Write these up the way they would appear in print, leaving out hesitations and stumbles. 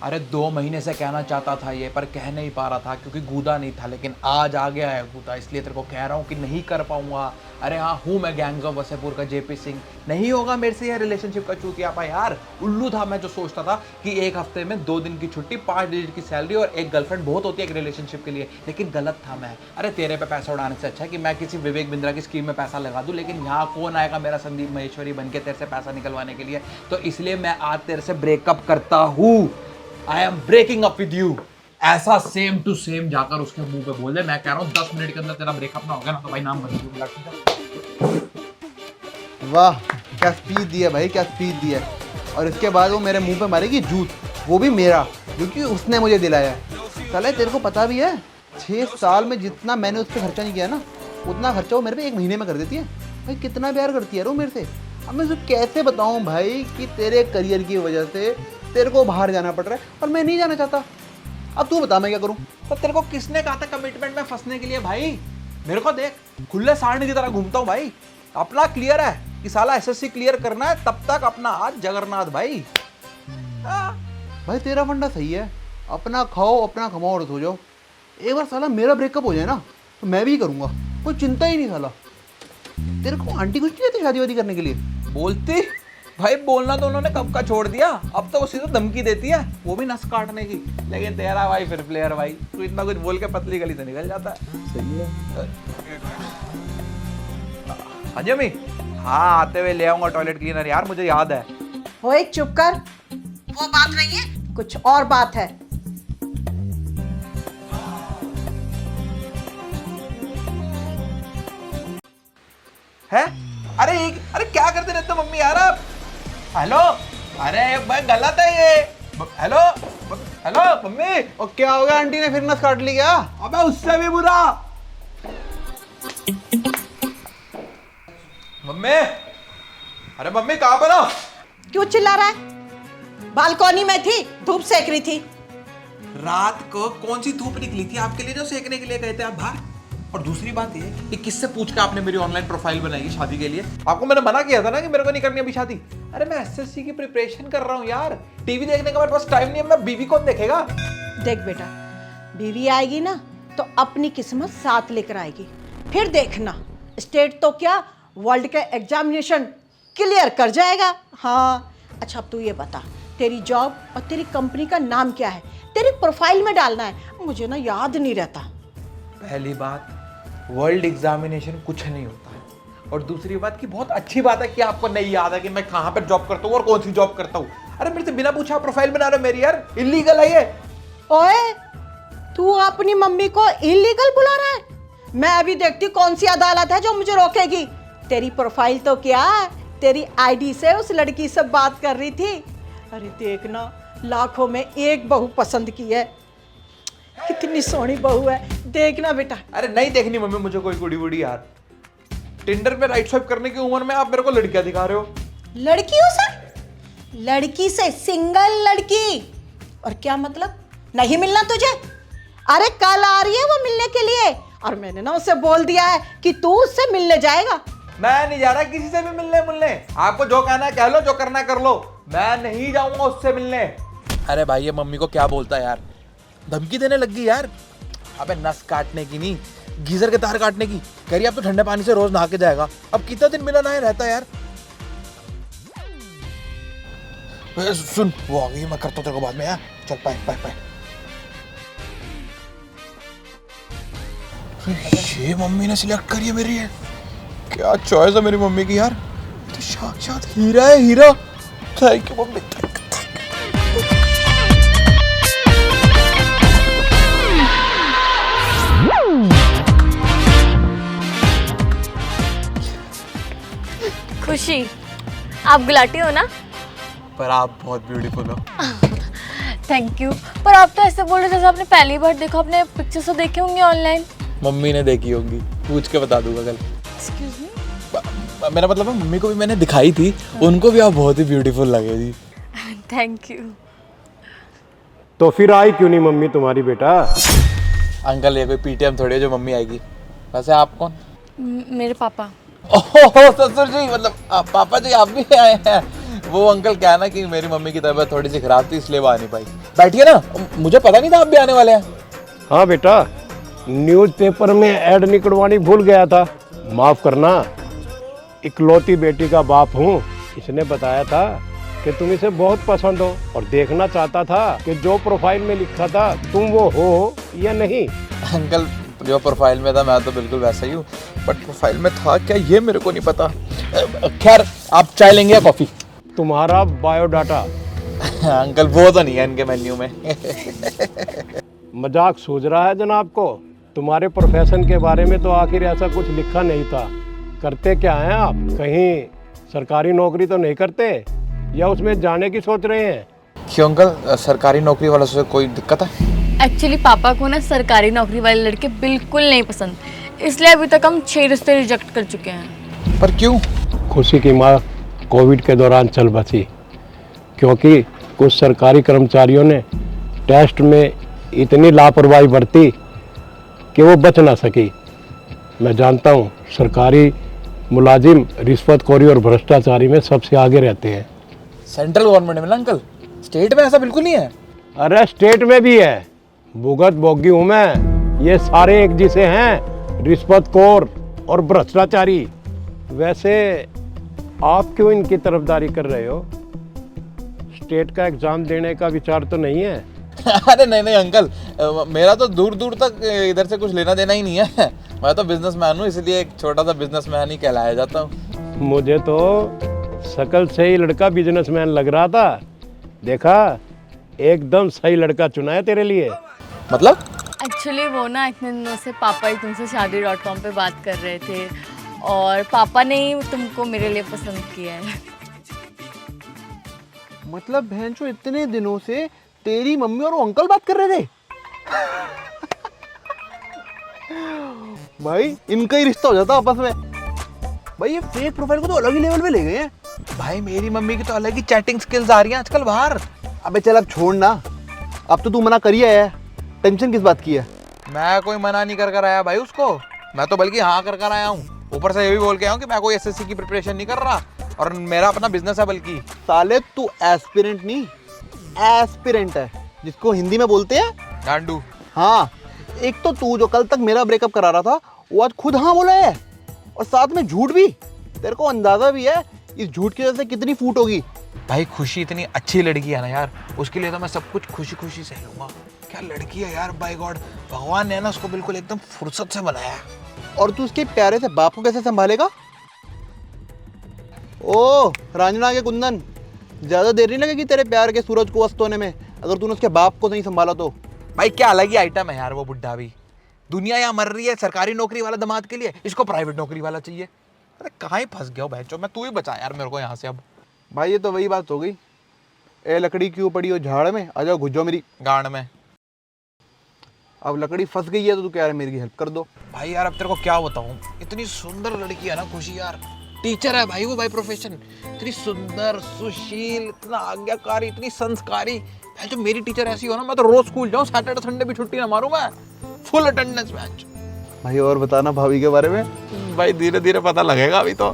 अरे 2 महीने से कहना चाहता था ये, पर कह नहीं पा रहा था क्योंकि गूदा नहीं था, लेकिन आज आ गया है गूदा, इसलिए तेरे को कह रहा हूँ कि नहीं कर पाऊंगा। अरे हाँ, हूँ मैं गैंग्स ऑफ वसेपुर का जेपी सिंह, नहीं होगा मेरे से यह रिलेशनशिप का चूतियापा यार। उल्लू था मैं जो सोचता था कि एक हफ्ते में 2 दिन की छुट्टी, 5 डिजिट की सैलरी और एक गर्लफ्रेंड बहुत होती है एक रिलेशनशिप के लिए, लेकिन गलत था मैं। अरे तेरे पे पैसा उड़ाने से अच्छा है कि मैं किसी विवेक बिंद्रा की स्कीम में पैसा लगा दूं, लेकिन यहाँ कौन आएगा मेरा संदीप महेश्वरी बन के तेरे से पैसा निकलवाने के लिए। तो इसलिए मैं आज तेरे से ब्रेकअप करता हूँ। I am breaking up with you. ऐसा सेम टू सेम जाकर उसके मुंह पे बोल दे। मैं कह रहा हूँ 10 मिनट के अंदर तेरा ब्रेकअप ना होगा ना तो भाई नाम बदल दूंगा। वाह, क्या स्पीच दिया भाई, क्या स्पीच दिया। और इसके बाद वो मेरे मुंह पे मारेगी जूत, वो भी मेरा, क्योंकि उसने मुझे दिलाया है। साले तेरे को पता भी है 6 साल में जितना मैंने उस पर खर्चा नहीं किया ना, उतना खर्चा वो मेरे पे 1 महीने में कर देती है। भाई कितना प्यार करती है वो मेरे से। अब मैं उसे कैसे बताऊं भाई कि तेरे करियर की वजह से तेरे को बाहर जाना पड़ रहा है और मैं नहीं जाना चाहता। अब तू बता मैं क्या करूं। तो तेरे को किसने कहा था कमिटमेंट में फंसने के लिए भाई? मेरे को देख, खुले सारणी की तरह घूमता हूँ भाई। अपना क्लियर है कि साला एसएससी क्लियर करना है, तब तक अपना आज जगन्नाथ भाई। भाई तेरा फंडा सही है, अपना खाओ अपना कमाओ और सो जाओ। एक बार साला मेरा ब्रेकअप हो जाए ना तो मैं भी करूंगा, कोई चिंता ही नहीं। साला तेरे को आंटी कुछ नहीं देती शादी वादी करने के लिए? बोलती भाई, बोलना तो उन्होंने कब का छोड़ दिया, अब तो उसी तो धमकी देती है, वो भी नस काटने की। लेकिन तेरा भाई फिर प्लेयर भाई, तू इतना कुछ बोल के पतली गली से निकल जाता है। सही है। अजय मी, हाँ आते हुए ले आऊंगा टॉयलेट क्लीनर यार, मुझे याद है। ओए चुप कर, वो बात नहीं है, कुछ और बात है। है? अरे क्या करते रहते हो मम्मी यार आप? हेलो, अरे भाई गलत है ये। Hello hello mummy. और क्या हो गया, आंटी ने फिर नस काट ली क्या? अबे उससे भी बुरा। मम्मी, अरे मम्मी कहाँ पर हो? क्यों चिल्ला रहा है? बालकनी में थी, धूप सेक रही थी। रात को कौन सी धूप निकली थी आपके लिए जो सेकने के लिए गए थे आप बाहर? और दूसरी बात ये कि किससे पूछ के आपने मेरी ऑनलाइन प्रोफाइल बनाई है शादी के लिए? आपको मैंने मना किया था ना कि मेरे को नहीं करनी अभी शादी। अरे मैं एसएससी की प्रिपरेशन कर रहा हूँ यार, टीवी देखने का मेरे पास टाइम नहीं है। मैं बीवी कौन देखेगा? देख बेटा, बीवी आएगी ना तो अपनी किस्मत साथ लेकर आएगी, फिर देखना स्टेट तो क्या वर्ल्ड का एग्जामिनेशन क्लियर कर जाएगा। हाँ अच्छा, अब तू ये बता, तेरी जॉब और तेरी कंपनी का नाम क्या है? तेरी प्रोफाइल में डालना है, मुझे ना याद नहीं रहता। पहली बात, वर्ल्ड एग्जामिनेशन कुछ नहीं होता है। और दूसरी बात की बहुत अच्छी बात है कि आपको नहीं याद है कि मैं कहाँ पर जॉब करता हूँ और कौन सी जॉब करता हूँ। अरे मेरे से बिना पूछा प्रोफाइल बना रहे हो मेरी यार, इलीगल है ये। ओए, तू अपनी मम्मी को इलीगल बुला रहा है? मैं अभी देखती कौन सी अदालत है जो मुझे रोकेगी। तेरी प्रोफाइल तो क्या, तेरी आईडी से उस लड़की से बात कर रही थी। अरे देखना, लाखों में एक बहू पसंद की है, कितनी सोहनी बहू है, देखना बेटा। अरे नहीं देखनी मम्मी मुझे कोई कुड़ी वुड़ी यार। टिंडर पे राइट स्वाइप करने की उम्र में आप मेरे को लड़कियां दिखा रहे हो। लड़कियों से? लड़की से, सिंगल लड़की। और क्या मतलब, नहीं मिलना तुझे? अरे कल आ रही है वो मिलने के लिए, और मैंने ना उसे बोल दिया है कि तू उससे मिलने जाएगा। मैं नहीं जा रहा किसी से भी मिलने। आपको जो कहना है कह लो, जो करना है कर लो, मैं नहीं जाऊंगा उससे मिलने। अरे भाई ये मम्मी को क्या बोलता है यार, धमकी देने लग गई यार। अबे नस काटने की नहीं, गीजर के तार काटने की कह रही। अब तो ठंडे पानी से रोज नहा के जाएगा, अब कितना दिन मिला नहाए रहता है यार। सुन वो आ गई, मैं करता हूँ तेरे को बाद में यार। चल बाय बाय बाय। ये मम्मी ने सिलेक्ट करी है मेरी, है क्या चॉइस है मेरी मम्मी की यार। तो साक्षात हीरा है, हीरा। Thank you mummy, thank you. Khushi, आप गुलाटी हो ना? पर आप बहुत ब्यूटीफुल हो। Thank you. पर आप तो ऐसे बोल रहे जैसे आपने पहली बार देखा, अपने पिक्चर्स तो देखे होंगे ऑनलाइन। मम्मी ने देखी होंगी, पूछ के बता दूंगा कल। Excuse me? मेरा मतलब है मम्मी को भी मैंने दिखाई थी, उनको भी आप बहुत ही ब्यूटीफुल लगे जी। Thank you. तो फिर आई क्यों नहीं मम्मी तुम्हारी बेटा? अंकल ये कोई पीटीएम थोड़ी है जो मम्मी आएगी। वैसे आप कौन? मेरे पापा। ओह ससुर जी, मतलब पापा जी आप भी आए हैं। वो अंकल क्या है ना कि मेरी मम्मी की तबीयत थोड़ी सी खराब थी इसलिए वो आ नहीं पाई। बैठिए ना, मुझे पता नहीं था आप भी आने वाले हैं। हाँ बेटा, न्यूज़पेपर में ऐड निकलवानी भूल गया था, माफ करना। इकलौती बेटी का बाप हूँ, इसने बताया था कि तुम इसे बहुत पसंद हो और देखना चाहता था कि जो प्रोफाइल में लिखा था तुम वो हो या नहीं। अंकल, जो प्रोफाइल में था मैं तो बिल्कुल वैसा ही हूँ, बट प्रोफाइल में था क्या ये मेरे को नहीं पता। खैर, आप चाय लेंगे या कॉफ़ी? तुम्हारा बायोडाटा। अंकल वो तो नहीं है इनके मेन्यू में। मजाक सूझ रहा है जनाब को? तुम्हारे प्रोफेशन के बारे में तो आखिर ऐसा कुछ लिखा नहीं था। करते क्या हैं आप? कहीं सरकारी नौकरी तो नहीं करते या उसमें जाने की सोच रहे हैं? क्यों अंकल, सरकारी नौकरी वालों से कोई दिक्कत है? एक्चुअली पापा को ना सरकारी नौकरी वाले लड़के बिल्कुल नहीं पसंद, इसलिए अभी तक हम 6 रिश्ते रिजेक्ट कर चुके हैं। पर क्यों? खुशी की माँ कोविड के दौरान चल बसी, क्योंकि कुछ सरकारी कर्मचारियों ने टेस्ट में इतनी लापरवाही बरती कि वो बच ना सकी। मैं जानता हूँ सरकारी मुलाजिम रिश्वतखोरी और भ्रष्टाचारी में सबसे आगे रहते हैं। सेंट्रल गवर्नमेंट में ना अंकल, स्टेट में ऐसा बिल्कुल नहीं है। अरे स्टेट में भी है, भुगत भोगी हूँ मैं। ये सारे एक जैसे हैं, रिश्वतखोर और भ्रष्टाचारी। वैसे आप क्यों इनकी तरफदारी कर रहे हो? स्टेट का एग्जाम देने का विचार तो नहीं है? अरे नहीं नहीं अंकल, मेरा तो दूर दूर तक इधर से कुछ लेना देना ही नहीं है। मैं तो बिजनेसमैन हूँ, इसलिए एक छोटा सा बिजनेसमैन ही कहलाया जाता हूँ। मुझे तो शकल से ही लड़का बिजनेसमैन लग रहा था। देखा, एकदम सही लड़का चुना है तेरे लिए। मतलब? एक्चुअली वो ना इतने दिनों से पापा ही तुमसे शादी.com पे बात कर रहे थे और पापा ने ही तुमको मेरे लिए पसंद किया है। मतलब बहन जो इतने दिनों से तेरी मम्मी और वो अंकल बात कर रहे थे। भाई इनका ही रिश्ता हो जाता आपस में। भाई ये फेक प्रोफाइल को तो अलग ही लेवल पे ले गए हैं। भाई मेरी मम्मी की तो अलग ही चैटिंग स्किल्स आ रही हैं आजकल बाहर। अबे चल अब छोड़ ना, अब तो तू मना कर ही आया है, टेंशन किस बात की है? मैं कोई मना नहीं कर आया भाई उसको, मैं तो बल्कि हाँ कर आया हूँ। ऊपर से ये भी बोल के आया हूँ कि मैं कोई एसएससी की प्रिपरेशन नहीं कर रहा और मेरा अपना बिजनेस है। बल्कि साले तू एस्पिरेंट नहीं, एस्पिरेंट है, जिसको हिंदी में बोलते हैं गांडू। हाँ, एक तो तू जो कल तक मेरा ब्रेकअप करा रहा था वो आज खुद हाँ बोला है, और साथ में झूठ भी। तेरे को अंदाजा भी है इस झूठ की वजह से कितनी फूट होगी। भाई खुशी इतनी अच्छी लड़की है ना यार, उसके लिए तो मैं सब कुछ खुशी खुशी सह लूंगा। क्या लड़की है यार, बाय गॉड, भगवान ने ना उसको बिल्कुल एकदम फुर्सत से बनाया। और तू उसके प्यारे से बाप को कैसे संभालेगा? ओ रांझना के कुंदन, ज्यादा देर नहीं लगेगी तेरे प्यार के सूरज को अस्त होने में, अगर तूने उसके बाप को नहीं संभाला तो। भाई क्या अलग ही आइटम है यार वो बुड्ढा भी। दुनिया यहाँ मर रही है सरकारी नौकरी वाला दामाद के लिए, इसको प्राइवेट नौकरी वाला चाहिए। अरे कहाँ ही फंस गया हो बहनचोद, मैं तू ही बचा यार मेरे को यहाँ से अब। भाई ये तो वही बात हो गई, ए लकड़ी क्यों पड़ी हो झाड़ में, आ जाओ घुस जाओ मेरी गांड में। अब लकड़ी फंस गई है तो तू कह रहा है मेरी हेल्प कर दो। भाई यार अब तेरे को क्या बताऊं, इतनी सुंदर लड़की है ना खुशी यार, टीचर है भाई वो बाय प्रोफेशन। इतनी सुंदर, सुशील, इतना आज्ञाकारी, इतनी संस्कारी। भाई जो मेरी टीचर ऐसी हो ना, मैं तो रोज स्कूल जाऊं, सैटरडे संडे भी छुट्टी ना मारूं, मैं फुल अटेंडेंस मैच। भाई और बताना भाभी के बारे में। भाई धीरे धीरे पता लगेगा अभी तो।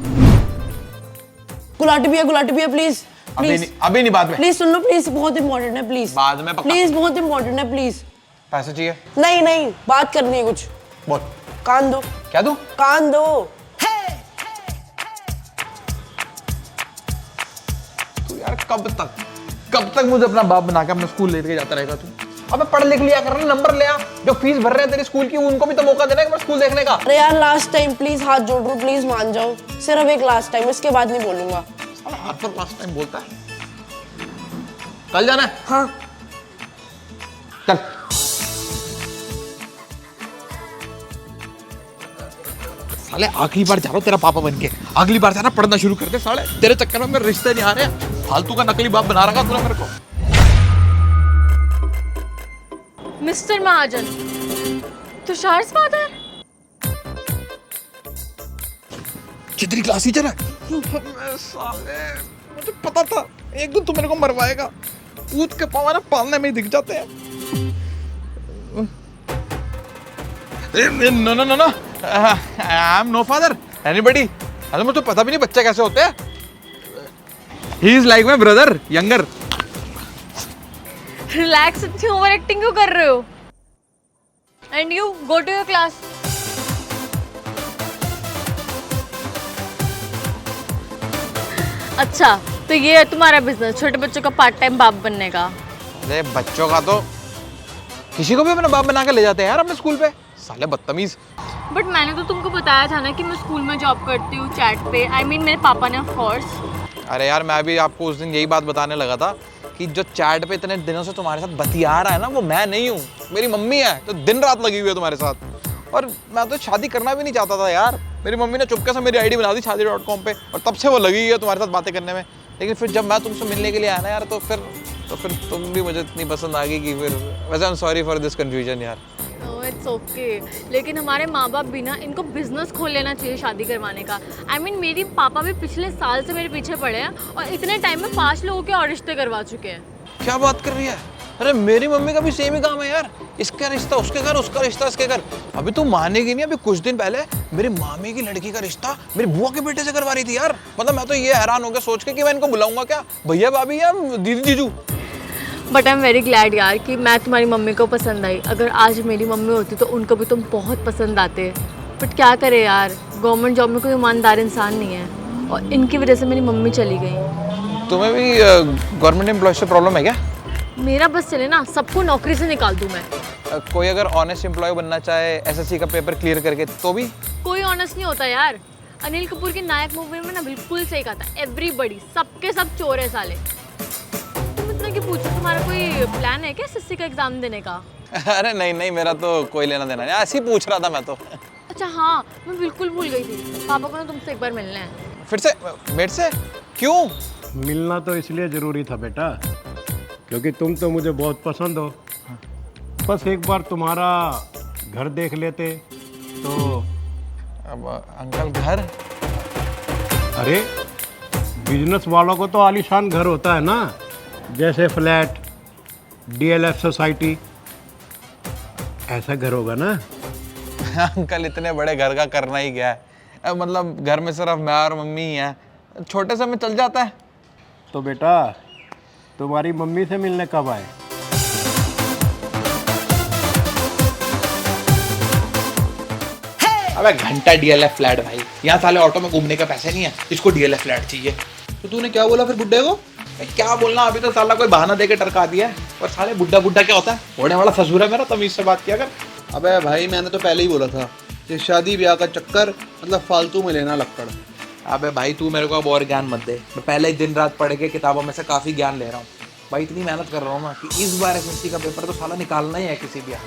गुलाटी भैया प्लीज अभी नहीं, बाद में। प्लीज सुन लो प्लीज, बहुत इंपॉर्टेंट है प्लीज। बाद में पक्का। प्लीज बहुत इंपॉर्टेंट है प्लीज। पैसे चाहिए? नहीं नहीं, बात करनी है कुछ। बोल। कान दो। क्या दूं? कान दो। तू यार कब तक मुझे अपना बाप बना के अपने स्कूल लेके जाता रहेगा तू? अबे पढ़ लिख लिया कर, नंबर ले आ। जो फीस भर रहे हैं तेरी स्कूल की, उनको भी तो मौका देना है स्कूल देखने का। अरे यार लास्ट टाइम प्लीज, हाथ जोड़ रहा हूं, प्लीज मान जाओ, सिर्फ एक लास्ट टाइम, इसके बाद नहीं बोलूंगा। हर पर लास्ट टाइम बोलता है। कल जाना है? हाँ चल। साले आखिरी बार जा रहा हूँ तेरा पापा बन के, अगली बार जाना पढ़ना शुरू कर दे साले, तेरे चक्कर में मेरे रिश्ते नहीं आ रहे। फालतू का नकली बाप बना रखा तूने मेरे को। मिस्टर महाजन, तुषार फादर। कितनी क्लास टीचर है? साले मुझे पता था एक दिन तू मेरे को मरवाएगा। पूछ के पाँव ना पालने में ही दिख जाते हैं। No no no no, I am no father anybody. अरे मुझे पता भी नहीं बच्चे कैसे होते हैं। He is like my brother younger. Relax, इतनी ओवर एक्टिंग क्यों कर रहे हो? And you go to your class. अच्छा, तो ये है तुम्हारा बिजनेस, छोटे बच्चों का पार्ट टाइम बाप बनने का? अरे बच्चों का तो किसी को भी अपना बाप बना के ले जाते हैं यार अपने स्कूल पे, साले बदतमीज। बट मैंने तो तुमको बताया था ना कि मैं स्कूल में जॉब करती हूँ चैट पे। आई मीन मेरे पापा ने ऑफ कोर्स। अरे यार मैं भी आपको उस दिन यही बात बताने लगा था कि जो चैट पे इतने दिनों से तुम्हारे साथ बतिया रहा है ना, वो मैं नहीं हूँ, मेरी मम्मी है, तो दिन रात लगी हुई है तुम्हारे साथ। और मैं तो शादी करना भी नहीं चाहता था यार, मेरी मम्मी ने चुपके से मेरी आईडी बना दी shaadi.com पे, और तब से वो लगी हुई है तुम्हारे साथ बातें करने में। लेकिन फिर जब मैं तुमसे मिलने के लिए आया ना यार, तो फिर तुम भी मुझे इतनी पसंद आ गई कि फिर वैसे I am sorry for this confusion यार। नो इट्स ओके, लेकिन हमारे माँ बाप भी ना, इनको बिजनेस खोल लेना चाहिए शादी करवाने का। आई मीन मेरी पापा भी पिछले साल से मेरे पीछे पड़े हैं और इतने टाइम में 5 लोगों के और रिश्ते करवा चुके हैं। क्या बात कर रही है? अरे मेरी मम्मी का भी सेम ही काम है यार, इसका रिश्ता उसके घर, उसका रिश्ता इसके घर। अभी तू मानेगी नहीं, अभी कुछ दिन पहले मेरी मामी की लड़की का रिश्ता मेरी बुआ के बेटे से करवा रही थी यार। मतलब मैं तो ये हैरान हो गया सोच के कि मैं इनको बुलाऊंगा क्या, भैया भाभी या दीदी जीजू। But I am very glad यार कि मैं तुम्हारी मम्मी को पसंद आई। अगर आज मेरी मम्मी होती तो उनको भी तुम बहुत पसंद आते। बट क्या करे यार, गवर्नमेंट जॉब में कोई ईमानदार इंसान नहीं है और इनकी वजह से मेरी मम्मी चली गई। तुम्हें भी गवर्नमेंट एम्प्लॉय से प्रॉब्लम है क्या? मेरा बस चले ना, सबको नौकरी से निकाल दूँ मैं। कोई अगर ऑनेस्ट एम्प्लॉय बनना चाहे एसएससी का पेपर क्लियर करके, तो भी कोई ऑनेस्ट नहीं होता यार। अनिल कपूर की नायक मूवी में ना बिल्कुल सही कहा था, एवरीबडी, सबके सब चोर है साले। तुम इतना क्यों पूछो, तुम्हारा कोई प्लान है क्या एसएससी का एग्जाम देने का? अरे नहीं, मेरा तो कोई लेना देना नहीं, ऐसे ही पूछ रहा था मैं तो। अच्छा हाँ, मैं बिल्कुल भूल गई थी, पापा को ना तुमसे एक बार मिलना है। फिर से? मेरे से? क्यों? मिलना तो इसलिए ज़रूरी था बेटा क्योंकि तुम तो मुझे बहुत पसंद हो। बस एक बार तुम्हारा घर देख लेते तो। अब अंकल घर? अरे बिजनेस वालों को तो आलीशान घर होता है ना, जैसे फ्लैट, डीएलएफ सोसाइटी, ऐसा घर होगा ना। अंकल इतने बड़े घर का करना ही क्या है, अब मतलब घर में सिर्फ मैं और मम्मी ही हैं, छोटे से में चल जाता है। तो बेटा तुम्हारी मम्मी से मिलने कब आए? अबे घंटा डीएलएफ फ्लैट भाई, यहाँ साले ऑटो में घूमने के पैसे नहीं है, इसको डीएलएफ फ्लैट चाहिए। तो तूने क्या बोला फिर बुड्ढे को? क्या बोलना, अभी तो साला कोई बहाना देके टरका दिया है। और साले बुड्ढा क्या होता है, होने वाला ससुर है मेरा, तमीज से बात किया कर। अबे भाई मैंने तो पहले ही बोला था, ये शादी ब्याह का चक्कर मतलब फालतू में लेना लक्कड़। अबे भाई तू मेरे को अब और ज्ञान मत दे, मैं पहले ही दिन रात पढ़ के किताबों में से काफ़ी ज्ञान ले रहा हूँ भाई। इतनी मेहनत कर रहा हूँ ना कि इस बार एसएससी का पेपर तो साला निकालना ही है किसी भी हाल।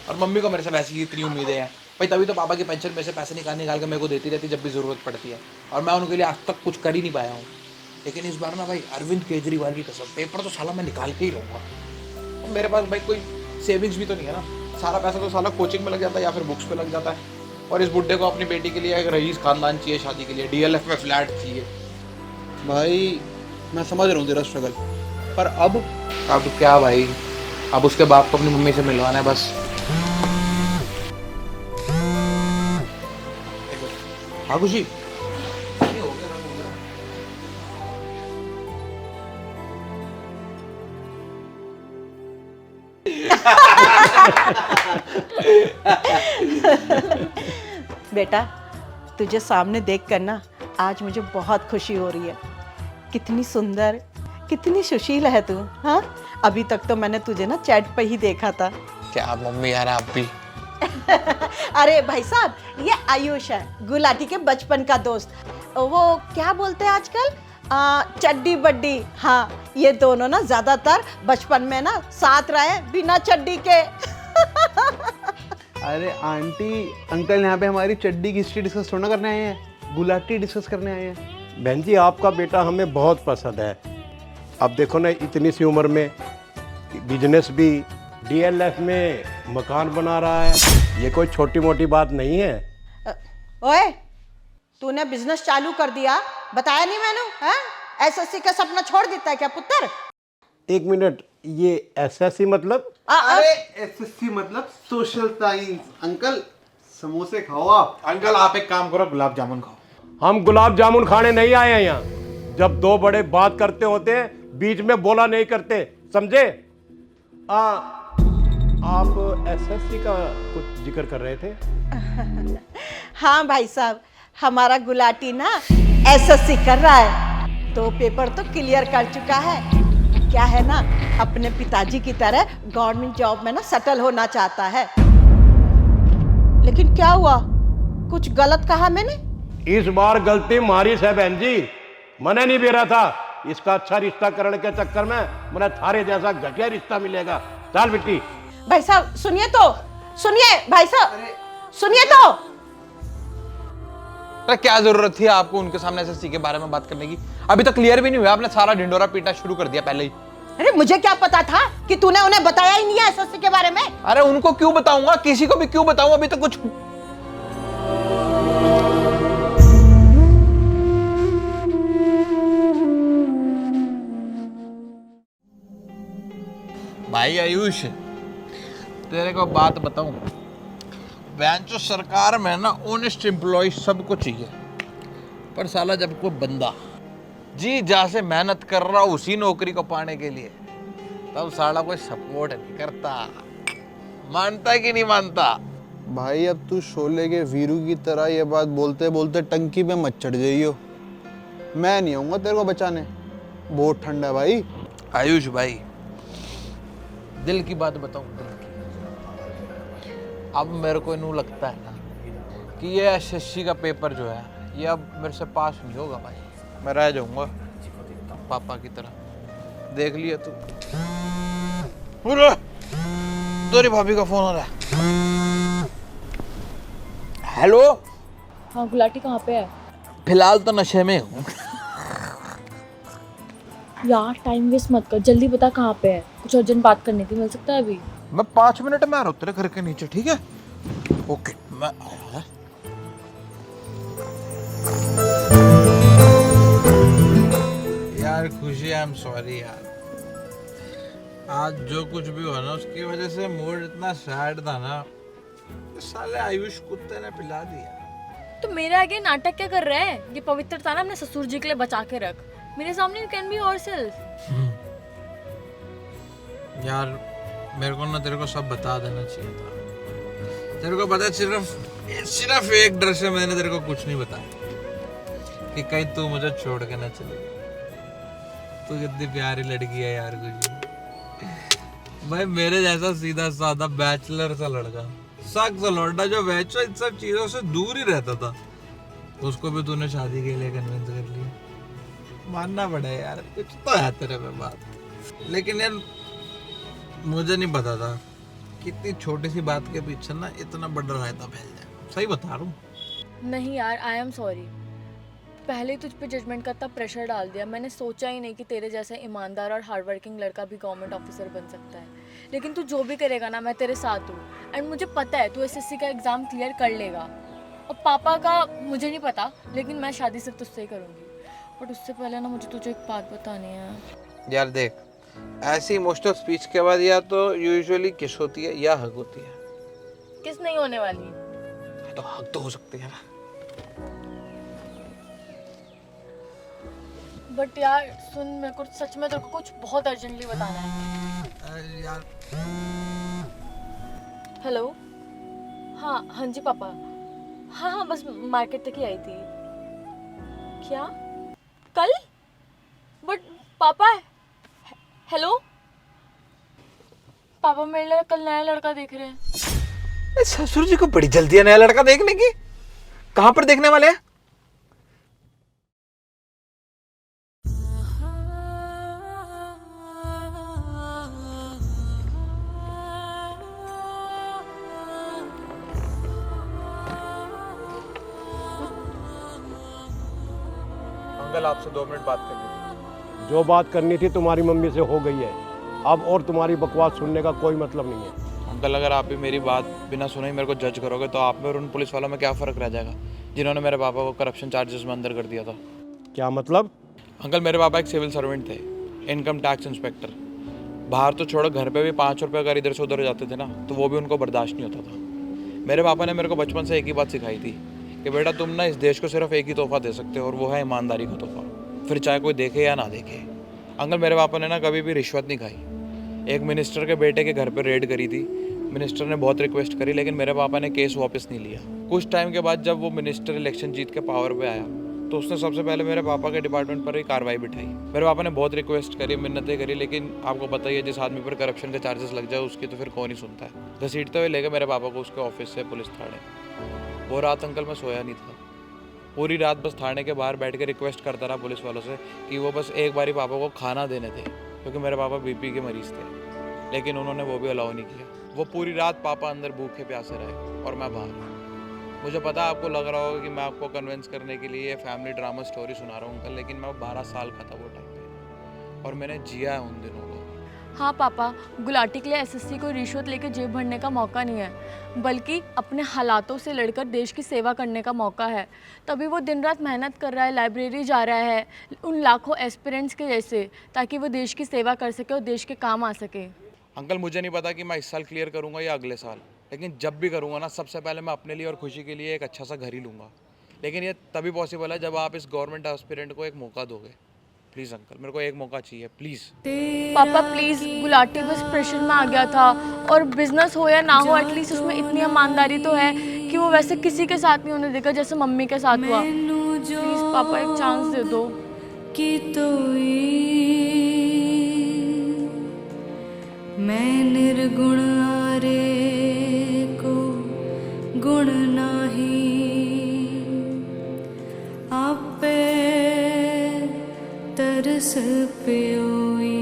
और मम्मी को मेरे से वैसे ही इतनी उम्मीदें हैं भाई, तभी तो पापा की पेंशन में से पैसे निकाल के मेरे को देती रहती जब भी ज़रूरत पड़ती है, और मैं उनके लिए आज तक कुछ कर ही नहीं पाया हूँ। लेकिन इस बार ना भाई अरविंद केजरीवाल की कसम, पेपर तो साला मैं निकाल के ही रहूँगा। मेरे पास भाई कोई सेविंग्स भी तो नहीं है ना, सारा पैसा तो साला कोचिंग में लग जाता है या फिर बुक्स पे लग जाता है। और इस बुड्ढे को अपनी बेटी के लिए एक रईस खानदान चाहिए, शादी के लिए डीएलएफ में फ्लैट चाहिए। भाई मैं समझ रहा हूँ तेरा स्ट्रगल, पर अब क्या भाई, अब उसके बाप को अपनी मम्मी से मिलवाना है बस। हाँ खुशी, बेटा तुझे सामने देख कर ना आज मुझे बहुत खुशी हो रही है। कितनी सुंदर, कितनी सुशील है तू। हाँ, अभी तक तो मैंने तुझे ना चैट पे ही देखा था। क्या मम्मी यार आप भी। अरे भाई साहब, ये आयुष है, गुलाटी के बचपन का दोस्त। वो क्या बोलते हैं आजकल, चड्डी बड्डी। हाँ, ये दोनों ना ज्यादातर बचपन में ना साथ रहे बिना चड्डी के। अरे आंटी अंकल यहाँ पे हमारी चड्डी की हिस्ट्री डिस्कस थोड़ा करने आए हैं, गुलाटी डिस्कस करने आए हैं। बहन जी आपका बेटा हमें बहुत पसंद है। अब देखो ना इतनी सी उम्र में बिजनेस भी, डीएलएफ में मकान बना रहा है, ये कोई छोटी मोटी बात नहीं है। ओए, तूने बिजनेस चालू कर दिया, बताया नहीं मैंने? हाँ, एसएससी का सपना छोड़ देता है क्या पुत्र? एक मिनट, ये एसएससी मतलब? अरे एसएससी मतलब सोशल साइंस। अंकल समोसे खाओ आप। अंकल आप एक काम करो, गुलाब जामुन खाओ। हम गुलाब जामुन खाने नहीं आए हैं यहाँ। जब दो बड़े बात करते होते हैं बीच में बोला नहीं करते, समझे? आप एसएससी का कुछ जिक्र कर रहे थे। हाँ भाई साहब, हमारा गुलाटी ना एसएससी कर रहा है, 2 पेपर तो क्लियर कर चुका है। क्या है ना, अपने पिताजी की तरह गवर्नमेंट जॉब में ना सेटल होना चाहता है। लेकिन क्या हुआ, कुछ गलत कहा मैंने? इस बार गलती मारी है बहन जी, मने नहीं बेरा था इसका अच्छा रिश्ता करने के चक्कर में मैंने थारे जैसा घटिया रिश्ता मिलेगा। चल बेटी। भाई साहब सुनिए तो, सुनिए भाई साहब, सुनिए तो। अरे क्या जरूरत थी आपको उनके सामने एसएससी के बारे में बात करने की? अभी तक क्लियर भी नहीं हुआ, आपने सारा ढिंडोरा पीटना शुरू कर दिया पहले ही। अरे मुझे क्या पता था कि तूने उन्हें बताया ही नहीं है एसएससी के बारे में। अरे उनको क्यों बताऊंगा, किसी को भी क्यों बताऊं, अभी तक कुछ। भाई आयुष, तेरे को बात बताऊं, बेंचो सरकार में ना ऑनेस्ट एम्प्लॉय सबको चाहिए, पर साला जब कोई बंदा जी जा से मेहनत कर रहा उसी नौकरी को पाने के लिए, तब साला कोई सपोर्ट नहीं करता। मानता है कि नहीं मानता? भाई अब तू शोले के वीरू की तरह ये बात बोलते बोलते टंकी पे मत चढ़ जाइयो। मैं नहीं आऊंगा तेरे को बचाने, बहुत ठंडा है भाई। आयुष भाई, दिल की बात बताऊं, अब मेरे को यूं लगता है ना कि ये एसएससी का पेपर जो है ये अब मेरे से पास नहीं होगा भाई, मैं रह जाऊंगा पापा की तरह। देख लिया तू, पूरा तेरी भाभी का फोन आ रहा है। हेलो। हाँ गुलाटी कहाँ पे है? फिलहाल तो नशे में हूँ। यार टाइम वेस्ट मत कर, जल्दी बता कहाँ पे है, कुछ अर्जेंट बात करनी थी, मिल सकता है अभी? मैं 5 मिनट में आ रहा हूँ तेरे घर के नीचे, ठीक है? ओके, मैं आया। यार खुशी, आई एम सॉरी यार, आज जो कुछ भी हुआ ना उसकी वजह से मूड इतना सैड था ना, साले आयुष कुत्ते ने पिला दिया। तो मेरे आगे नाटक क्या कर रहा है? ये पवित्रता ना अपने ससुर जी के लिए बचा के रख, मेरे सामने यू कैन बी योरसेल्फ। यार मेरे को ना तेरे को सब बता देना चाहिए था। तेरे को पता है, सिर्फ एक डर से मैंने तेरे को कुछ नहीं बताया कि कहीं तू मुझे छोड़ के ना चले। तू कितनी प्यारी लड़की है यार खुशी भाई, मेरे जैसा सीधा साधा बैचलर सा लड़का, सख्त सा लौंडा जो वैचो इन सब चीजों से दूर ही रहता था, उसको भी तूने शादी के लिए कन्विंस कर लिया। मानना पड़े यार, कुछ तो है तेरे में बात। लेकिन यार मुझे नहीं पता था कि इतनी छोटी सी बात के पीछे ना इतना बड़ा रायता फैल जाए। सही बता रहा हूँ। नहीं यार, आई एम सॉरी, पहले तुझ पे जजमेंट का इतना प्रेशर डाल दिया। मैंने सोचा ही नहीं कि तेरे जैसा ईमानदार और हार्ड वर्किंग लड़का भी गवर्नमेंट ऑफिसर बन सकता है। लेकिन तू जो भी करेगा ना, मैं तेरे साथ हूँ। एंड मुझे पता है तू एसएससी का एग्ज़ाम क्लियर कर लेगा। और पापा का मुझे नहीं पता, लेकिन मैं शादी सिर्फ तुझसे ही करूँगी। बट उससे पहले ना मुझे तुझे एक बात बतानी है। यार देख, ऐसी इमोशनल स्पीच के बाद या तो यूजुअली किस होती है या हक होती है। किस नहीं होने वाली? तो हक तो हो सकती है ना। बट यार सुन, मेरे को सच में तेरे को कुछ बहुत अर्जेंटली बताना है। यार हेलो। हाँ जी पापा। हाँ बस मार्केट तक ही आई थी। क्या कल? बट पापा, हेलो पापा, मेरे लिए कल नया लड़का देख रहे हैं। ससुर जी को बड़ी जल्दी है नया लड़का देखने की। कहाँ पर देखने वाले हैं? अंकल आपसे 2 मिनट बात करनी थी। जो बात करनी थी तुम्हारी मम्मी से हो गई है, अब और तुम्हारी बकवास सुनने का कोई मतलब नहीं है। अंकल अगर आप भी मेरी बात बिना सुने ही मेरे को जज करोगे तो आप में और उन पुलिस वालों में क्या फ़र्क रह जाएगा जिन्होंने मेरे पापा को करप्शन चार्जेस में अंदर कर दिया था? क्या मतलब? अंकल मेरे पापा एक सिविल सर्वेंट थे, इनकम टैक्स इंस्पेक्टर। बाहर तो छोड़ो, घर पे भी 5 रुपये अगर इधर से उधर जाते थे ना तो वो भी उनको बर्दाश्त नहीं होता था। मेरे पापा ने मेरे को बचपन से एक ही बात सिखाई थी कि बेटा तुम ना इस देश को सिर्फ एक ही तोहफा दे सकते हो और वो है ईमानदारी का तोहफा, फिर चाहे कोई देखे या ना देखे। अंकल मेरे पापा ने ना कभी भी रिश्वत नहीं खाई, एक मिनिस्टर के बेटे के घर पे रेड करी थी। मिनिस्टर ने बहुत रिक्वेस्ट करी लेकिन मेरे पापा ने केस वापस नहीं लिया। कुछ टाइम के बाद जब वो मिनिस्टर इलेक्शन जीत के पावर पे आया तो उसने सबसे पहले मेरे पापा के डिपार्टमेंट पर ही कार्रवाई बिठाई। मेरे पापा ने बहुत रिक्वेस्ट करी, मिन्नतें करी, लेकिन आपको पता ही है जिस आदमी पर करप्शन के चार्जेस लग जाए उसकी तो फिर कौन ही सुनता है। घसीटते हुए लेके मेरे पापा को उसके ऑफिस से पुलिस थाने। वो रात अंकल मैं सोया नहीं था। पूरी रात बस थाने के बाहर बैठ के रिक्वेस्ट करता रहा पुलिस वालों से कि वो बस एक बारी पापा को खाना देने थे, क्योंकि मेरे पापा बीपी के मरीज़ थे। लेकिन उन्होंने वो भी अलाउ नहीं किया। वो पूरी रात पापा अंदर भूखे प्यासे रहे और मैं बाहर। मुझे पता है आपको लग रहा होगा कि मैं आपको कन्विंस करने के लिए फैमिली ड्रामा स्टोरी सुना रहा हूँ अंकल, लेकिन मैं 12 साल का था वो टाइम पे और मैंने जिया है उन दिनों को। हाँ पापा, गुलाटी के लिए एसएससी को रिश्वत लेकर जेब भरने का मौका नहीं है, बल्कि अपने हालातों से लड़कर देश की सेवा करने का मौका है। तभी वो दिन रात मेहनत कर रहा है, लाइब्रेरी जा रहा है उन लाखों एस्पिरेंट्स के जैसे, ताकि वो देश की सेवा कर सके और देश के काम आ सके। अंकल मुझे नहीं पता कि मैं इस साल क्लियर करूँगा या अगले साल, लेकिन जब भी करूँगा ना सबसे पहले मैं अपने लिए और खुशी के लिए एक अच्छा सा घर ही लूँगा। लेकिन ये तभी पॉसिबल है जब आप इस गवर्नमेंट एस्पिरेंट को एक मौका दोगे। प्लीज़ अंकल, मेरे को एक मौका चाहिए प्लीज़। पापा प्लीज़, गुलाटी बस प्रेशर में आ गया था, और बिजनेस हो या ना हो एटलीस्ट उसमें इतनी ईमानदारी तो है कि वो वैसे किसी के साथ नहीं होने देगा जैसे मम्मी के साथ हुआ। प्लीज़ पापा एक चांस दे दो। मैं निर्गुण आरे को गुण नाही, आपे तरस प्योई।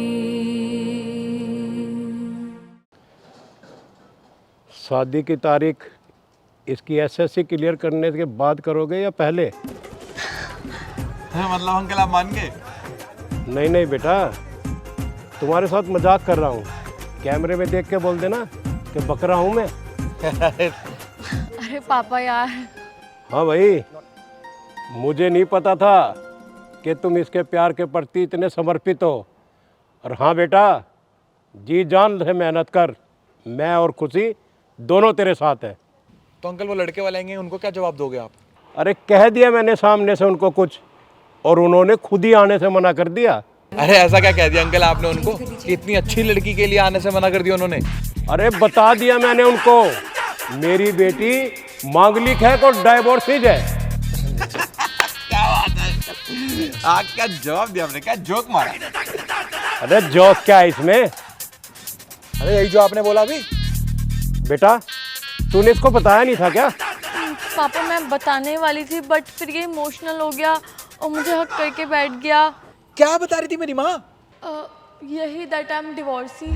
शादी की तारीख इसकी एसएससी क्लियर करने के बाद करोगे या पहले? मतलब अंकल आप मान गए? नहीं नहीं बेटा, तुम्हारे साथ मजाक कर रहा हूँ। कैमरे में देख के बोल देना कि बकरा हूँ मैं। अरे पापा यार। हाँ भाई, मुझे नहीं पता था कि तुम इसके प्यार के प्रति इतने समर्पित हो। और हाँ बेटा, जी जान से मेहनत कर, मैं और खुशी दोनों तेरे साथ है। तो अंकल वो लड़के वाले आएंगे, उनको क्या जवाब दोगे आप? अरे कह दिया मैंने सामने से उनको कुछ, और उन्होंने खुद ही आने से मना कर दिया। अरे ऐसा क्या कह दिया अंकल आपने उनको कि इतनी अच्छी लड़की के लिए आने से मना कर दिया उन्होंने? अरे बता दिया मैंने उनको, मेरी बेटी मांगलिक है तो डाइवोर्सिज है। क्या बात है, क्या जवाब दिया आपने, क्या जोक मारा? अरे जोक क्या है इसमें? अरे यही जो आपने बोला अभी। बेटा तूने इसको बताया नहीं था क्या? पापा मैं बताने वाली थी, बट फिर ये इमोशनल हो गया और मुझे हक करके बैठ गया। क्या बता रही थी मेरी माँ? यही दैट आई एम डिवोर्सी।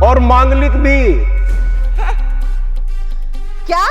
और मांगलिक भी। क्या?